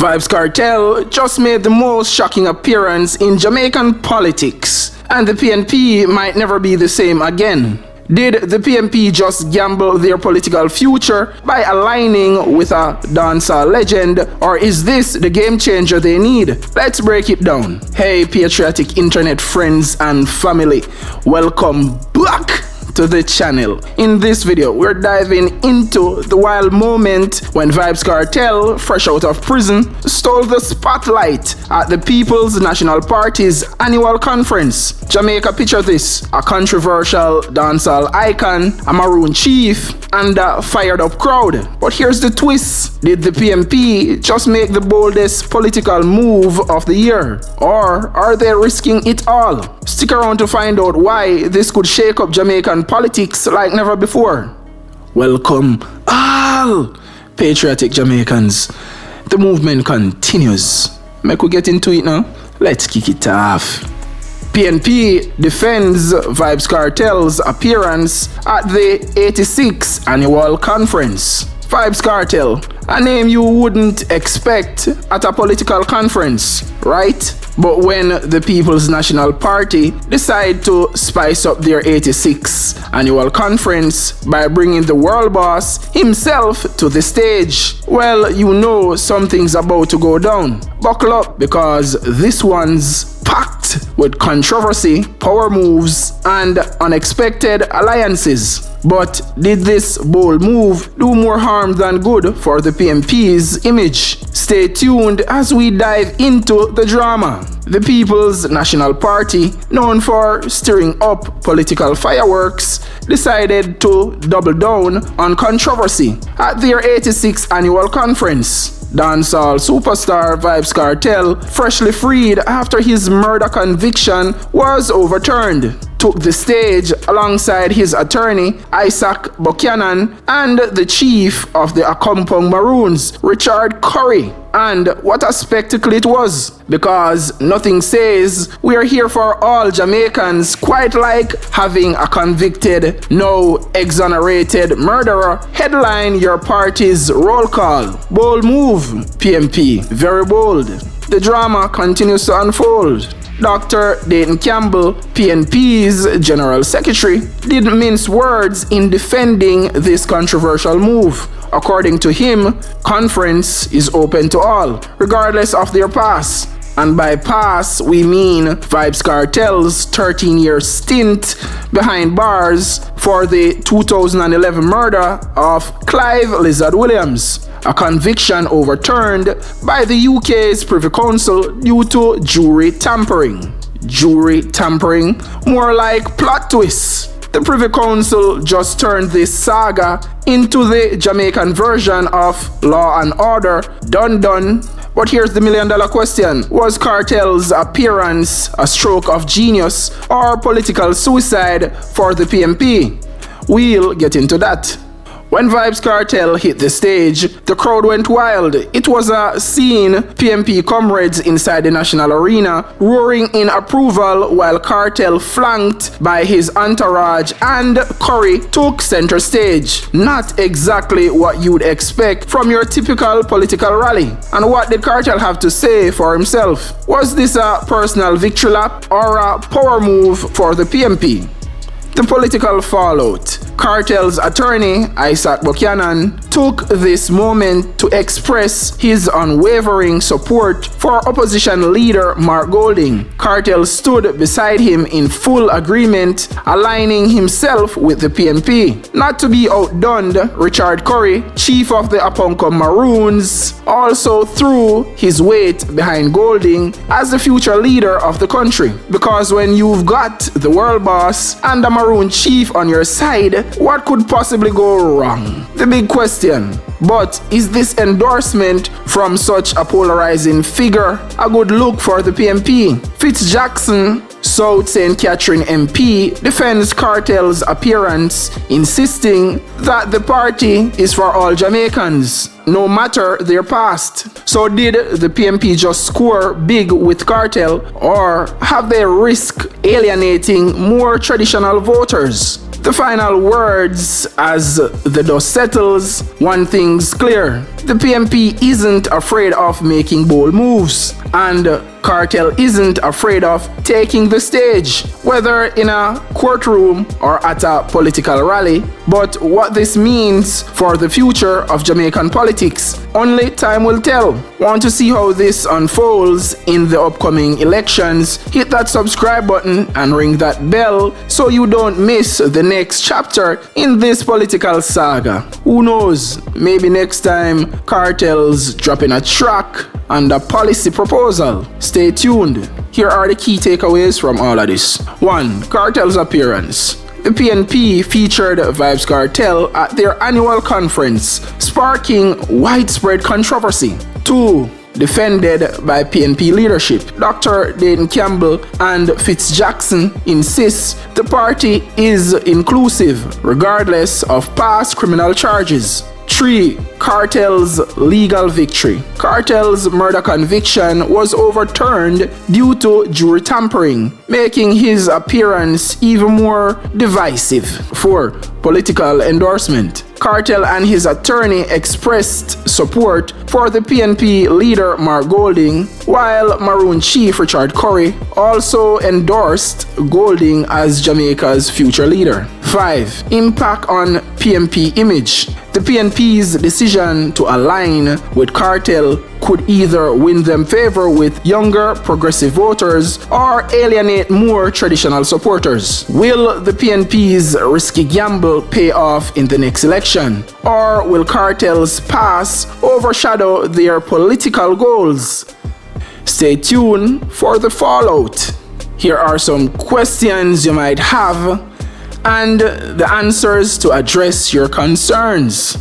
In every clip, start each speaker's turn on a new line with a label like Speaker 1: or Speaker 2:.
Speaker 1: Vybz Kartel just made the most shocking appearance in Jamaican politics, and the PNP might never be the same again. Did the PNP just gamble their political future by aligning with a dancehall legend, or is this the game changer they need? Let's break it down. Hey patriotic internet friends and family, welcome back to the channel. In this video, we're diving into the wild moment when Vybz Kartel, fresh out of prison, stole the spotlight at the People's National Party's annual conference. Jamaica, picture this: a controversial dancehall icon, a Maroon chief, and a fired up crowd. But here's the twist: did the PNP just make the boldest political move of the year, or are they risking it all? Stick around to find out why this could shake up Jamaican politics like never before. Welcome all patriotic Jamaicans. The movement continues. Make we get into it now. Let's kick it off. PNP defends Vybz Kartel's appearance at the 86th annual conference. Vybz Kartel, a name you wouldn't expect at a political conference, right? But when the People's National Party decide to spice up their 86th annual conference by bringing the world boss himself to the stage, well, you know something's about to go down. Buckle up, because this one's packed with controversy, power moves, and unexpected alliances. But did this bold move do more harm than good for the PNP's image? Stay tuned as we dive into the drama. The People's National Party, known for stirring up political fireworks, decided to double down on controversy at their 86th annual conference. Dancehall superstar Vybz Kartel, freshly freed after his murder conviction was overturned, took the stage alongside his attorney Isaac Buchanan and the chief of the Akompong Maroons, Richard Curry. And what a spectacle it was, because nothing says we are here for all Jamaicans quite like having a convicted, now exonerated murderer headline your party's roll call. Bold move, PNP, very bold. The drama continues to unfold. Dr. Dayton Campbell, PNP's General Secretary, didn't mince words in defending this controversial move. According to him, conference is open to all, regardless of their past. And by past, we mean Vybz Kartel's 13-year stint behind bars for the 2011 murder of Clive Lizard Williams, a conviction overturned by the UK's Privy Council due to jury tampering. Jury tampering? More like plot twists. The Privy Council just turned this saga into the Jamaican version of Law and Order, Dun Dun. But here's the million-dollar question: was Kartel's appearance a stroke of genius or political suicide for the PNP? We'll get into that. When Vybz Kartel hit the stage, the crowd went wild. It was a scene: PNP comrades inside the National Arena roaring in approval, while Kartel, flanked by his entourage and Curry, took center stage. Not exactly what you'd expect from your typical political rally. And what did Kartel have to say for himself? Was this a personal victory lap or a power move for the PNP? The political fallout. Kartel's attorney, Isaac Buchanan, took this moment to express his unwavering support for opposition leader Mark Golding. Kartel stood beside him in full agreement, aligning himself with the PNP. Not to be outdone, Richard Curry, chief of the Akompong Maroons, also threw his weight behind Golding as the future leader of the country. Because when you've got the world boss and the Maroon chief on your side, what could possibly go wrong? The big question. But is this endorsement from such a polarizing figure a good look for the PNP? Fitz Jackson, South St. Catherine MP, defends Kartel's appearance, insisting that the party is for all Jamaicans, no matter their past. So did the PNP just score big with Kartel, or have they risked alienating more traditional voters? The final words as the dust settles: one thing's clear, The PNP isn't afraid of making bold moves, and Kartel isn't afraid of taking the stage, whether in a courtroom or at a political rally. But what this means for the future of Jamaican politics, only time will tell. Want to see how this unfolds in the upcoming elections? Hit that subscribe button and ring that bell so you don't miss the next chapter in this political saga. Who knows, maybe next time Kartel's dropping a track and a policy proposal. Stay tuned. Here are the key takeaways from all of this. 1. Kartel's appearance. The PNP featured Vybz Kartel at their annual conference, sparking widespread controversy. 2. Defended by PNP leadership. Dr. Dayton Campbell and Fitz Jackson insist the party is inclusive regardless of past criminal charges. 3. Kartel's legal victory. Kartel's murder conviction was overturned due to jury tampering, making his appearance even more divisive. 4. Political endorsement. Kartel and his attorney expressed support for the PNP leader Mark Golding, while Maroon chief Richard Curry also endorsed Golding as Jamaica's future leader. 5. Impact on PNP image. The PNP's decision to align with Kartel could either win them favor with younger progressive voters or alienate more traditional supporters. Will the PNP's risky gamble pay off in the next election? Or will Kartel's past overshadow their political goals? Stay tuned for the fallout. Here are some questions you might have and the answers to address your concerns.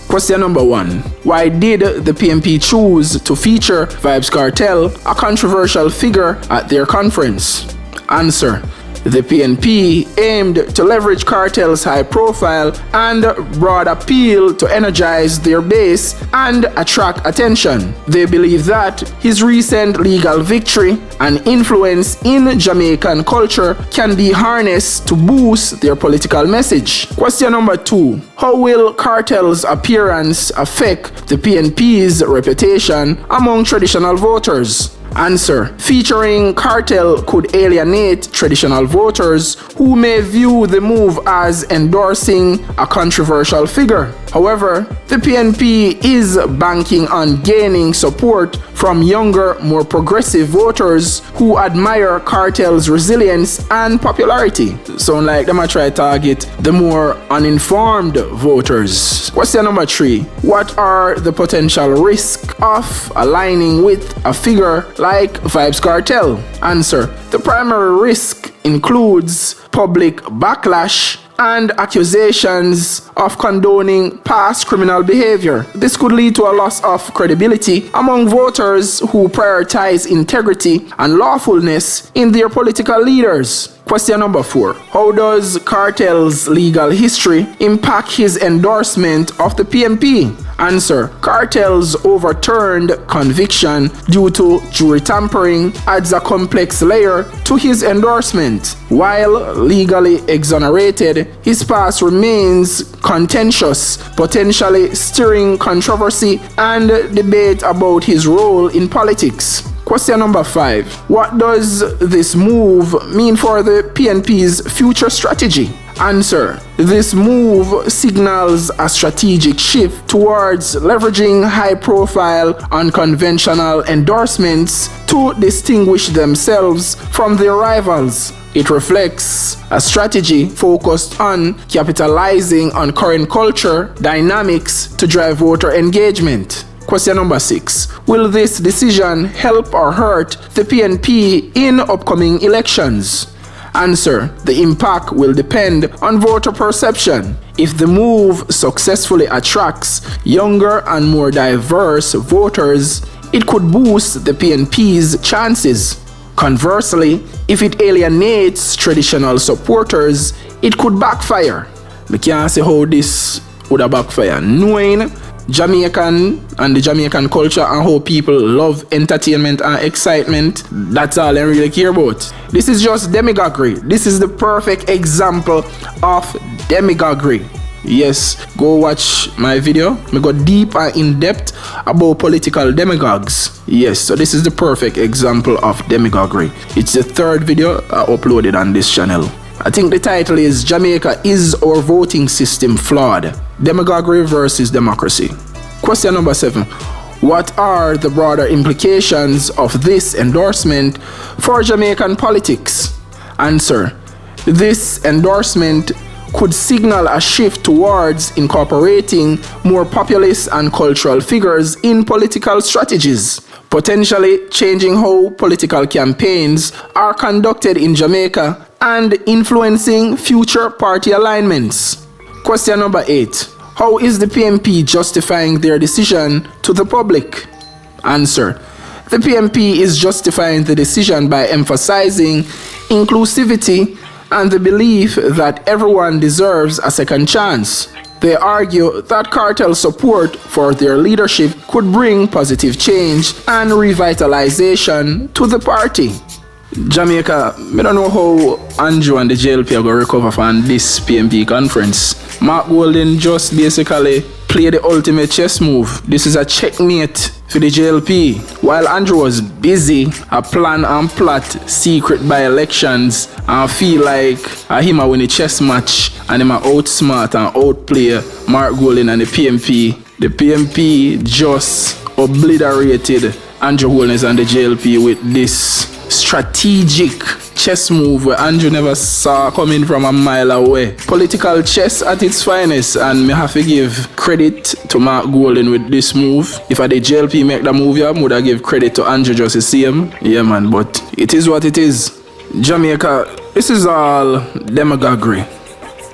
Speaker 1: Question number 1. Why did the PNP choose to feature Vybz Kartel, a controversial figure, at their conference? Answer. The PNP aimed to leverage Kartel's high profile and broad appeal to energize their base and attract attention. They believe that his recent legal victory and influence in Jamaican culture can be harnessed to boost their political message. Question number 2. How will Kartel's appearance affect the PNP's reputation among traditional voters? Answer. Featuring Kartel could alienate traditional voters who may view the move as endorsing a controversial figure. However, the PNP is banking on gaining support from younger, more progressive voters who admire Kartel's resilience and popularity. Sound like them a try target the more uninformed voters. Question number 3. What are the potential risks of aligning with a figure like Vybz Kartel? Answer. The primary risk includes public backlash and accusations of condoning past criminal behavior. This could lead to a loss of credibility among voters who prioritize integrity and lawfulness in their political leaders. Question number 4. How does Kartel's legal history impact his endorsement of the PNP? Answer. Kartel's overturned conviction due to jury tampering adds a complex layer to his endorsement. While legally exonerated, his past remains contentious, potentially stirring controversy and debate about his role in politics. Question number 5. What does this move mean for the PNP's future strategy? Answer. This move signals a strategic shift towards leveraging high-profile, unconventional endorsements to distinguish themselves from their rivals. It reflects a strategy focused on capitalizing on current culture dynamics to drive voter engagement. Question number 6. Will this decision help or hurt the PNP in upcoming elections? Answer. The impact will depend on voter perception. If the move successfully attracts younger and more diverse voters, it could boost the PNP's chances. Conversely, if it alienates traditional supporters, it could backfire. We can't say how this would backfire, knowing Jamaican and the Jamaican culture and how people love entertainment and excitement. That's all I really care about. This is just demagoguery. This is the perfect example of demagoguery. Yes, go watch my video. Me go deep and in depth about political demagogues. Yes, so this is the perfect example of demagoguery. It's the third video I uploaded on this channel. I think the title is Jamaica, is our voting system flawed? Demagoguery versus democracy. Question number 7. What are the broader implications of this endorsement for Jamaican politics? Answer. This endorsement could signal a shift towards incorporating more populist and cultural figures in political strategies, potentially changing how political campaigns are conducted in Jamaica and influencing future party alignments. Question number 8. How is the PNP justifying their decision to the public? Answer. The PNP is justifying the decision by emphasizing inclusivity and the belief that everyone deserves a second chance. They argue that cartel support for their leadership could bring positive change and revitalization to the party. Jamaica, I don't know how Andrew and the JLP are going to recover from this PNP conference. Mark Golden just basically play the ultimate chess move. This is a checkmate for the JLP. While Andrew was busy a plan and plot secret by-elections and feel like him a win a chess match and him a outsmart and outplay Mark Golden and the PNP just obliterated Andrew Holness and the JLP with this strategic chess move where Andrew never saw coming from a mile away. Political chess at its finest, and me have to give credit to Mark Golden with this move. If I the JLP make the move, I would have give credit to Andrew just to see him. Yeah man, but it is what it is. Jamaica, this is all demagoguery.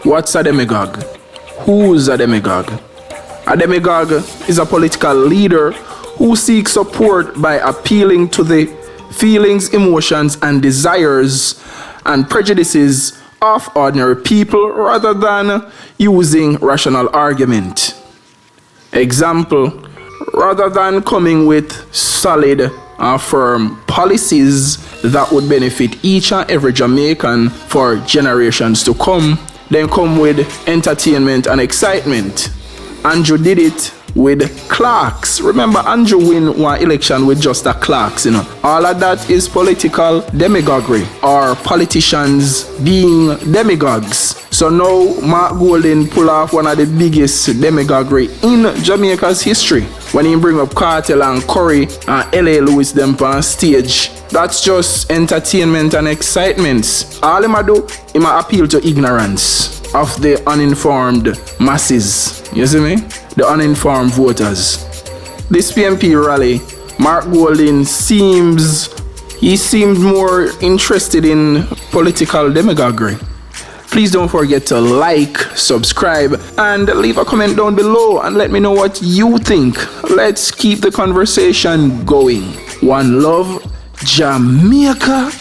Speaker 1: What's a demagogue? Who's a demagogue? A demagogue is a political leader who seeks support by appealing to the feelings, emotions, and desires and prejudices of ordinary people rather than using rational argument. Example, rather than coming with solid and firm policies that would benefit each and every Jamaican for generations to come, then come with entertainment and excitement. Andrew did it with clerks. Remember, Andrew win one election with just the clerks, All of that is political demagoguery, or politicians being demagogues. So now Mark Golden pull off one of the biggest demagoguery in Jamaica's history when he bring up Cartel and Curry and L.A. Lewis them on stage. That's just entertainment and excitement. All him a do, him a appeal to ignorance of the uninformed masses. You see me? The uninformed voters. This PNP rally, Mark Golden seemed more interested in political demagoguery. Please don't forget to like, subscribe, and leave a comment down below and let me know what you think. Let's keep the conversation going. One love, Jamaica.